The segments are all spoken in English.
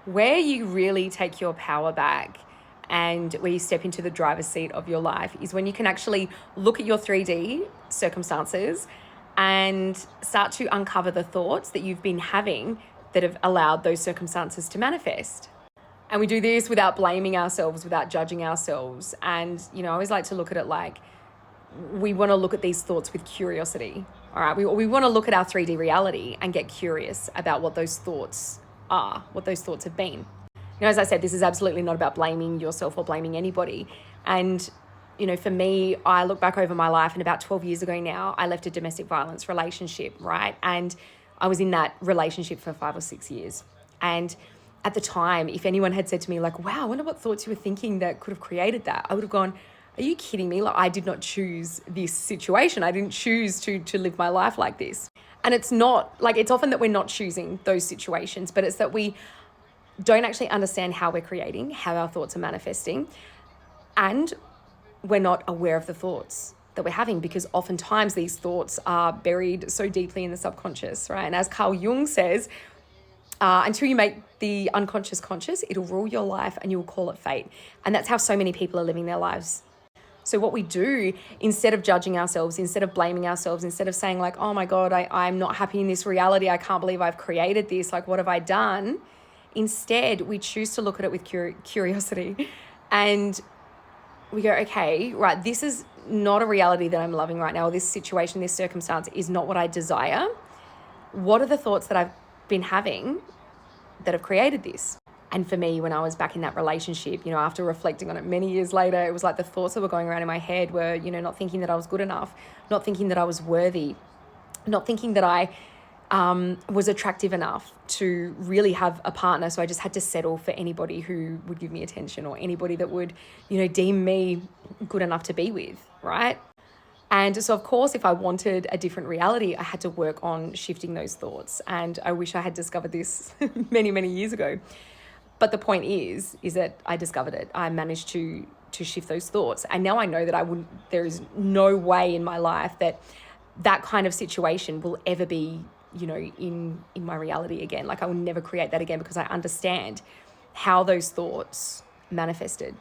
Where you really take your power back and where you step into the driver's seat of your life is when you can actually look at your 3D circumstances and start to uncover the thoughts that you've been having that have allowed those circumstances to manifest. And we do this without blaming ourselves, without judging ourselves. And, I always like to look at it like we want to look at these thoughts with curiosity. All right. We want to look at our 3D reality and get curious about what those thoughts are, what those thoughts have been. As I said, this is absolutely not about blaming yourself or blaming anybody. And, for me, I look back over my life, and about 12 years ago now, I left a domestic violence relationship, right? And I was in that relationship for 5 or 6 years. And at the time, if anyone had said to me like, wow, I wonder what thoughts you were thinking that could have created that, I would have gone, are you kidding me? Like, I did not choose this situation. I didn't choose to live my life like this. And it's not like, it's often that we're not choosing those situations, but it's that we don't actually understand how we're creating, how our thoughts are manifesting. And we're not aware of the thoughts that we're having, because oftentimes these thoughts are buried so deeply in the subconscious, right? And as Carl Jung says, until you make the unconscious conscious, it'll rule your life and you'll call it fate. And that's how so many people are living their lives. So what we do, instead of judging ourselves, instead of blaming ourselves, instead of saying like, oh my God, I'm not happy in this reality, I can't believe I've created this, like what have I done? Instead, we choose to look at it with curiosity, and we go, okay, right, this is not a reality that I'm loving right now, or this situation, this circumstance is not what I desire. What are the thoughts that I've been having that have created this? And for me, when I was back in that relationship, after reflecting on it many years later, it was like the thoughts that were going around in my head were, not thinking that I was good enough, not thinking that I was worthy, not thinking that I was attractive enough to really have a partner. So I just had to settle for anybody who would give me attention, or anybody that would, deem me good enough to be with, right? And so, of course, if I wanted a different reality, I had to work on shifting those thoughts. And I wish I had discovered this many, many years ago. But the point is that I discovered it. I managed to shift those thoughts. And now I know that there is no way in my life that kind of situation will ever be, in my reality again. Like, I will never create that again, because I understand how those thoughts manifested.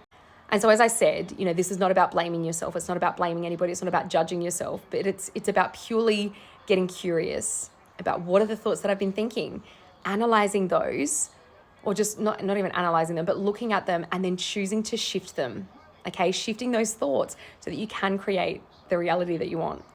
And so, as I said, this is not about blaming yourself. It's not about blaming anybody. It's not about judging yourself, but it's about purely getting curious about what are the thoughts that I've been thinking, analyzing those, or just not even analyzing them, but looking at them and then choosing to shift them. Okay, shifting those thoughts so that you can create the reality that you want.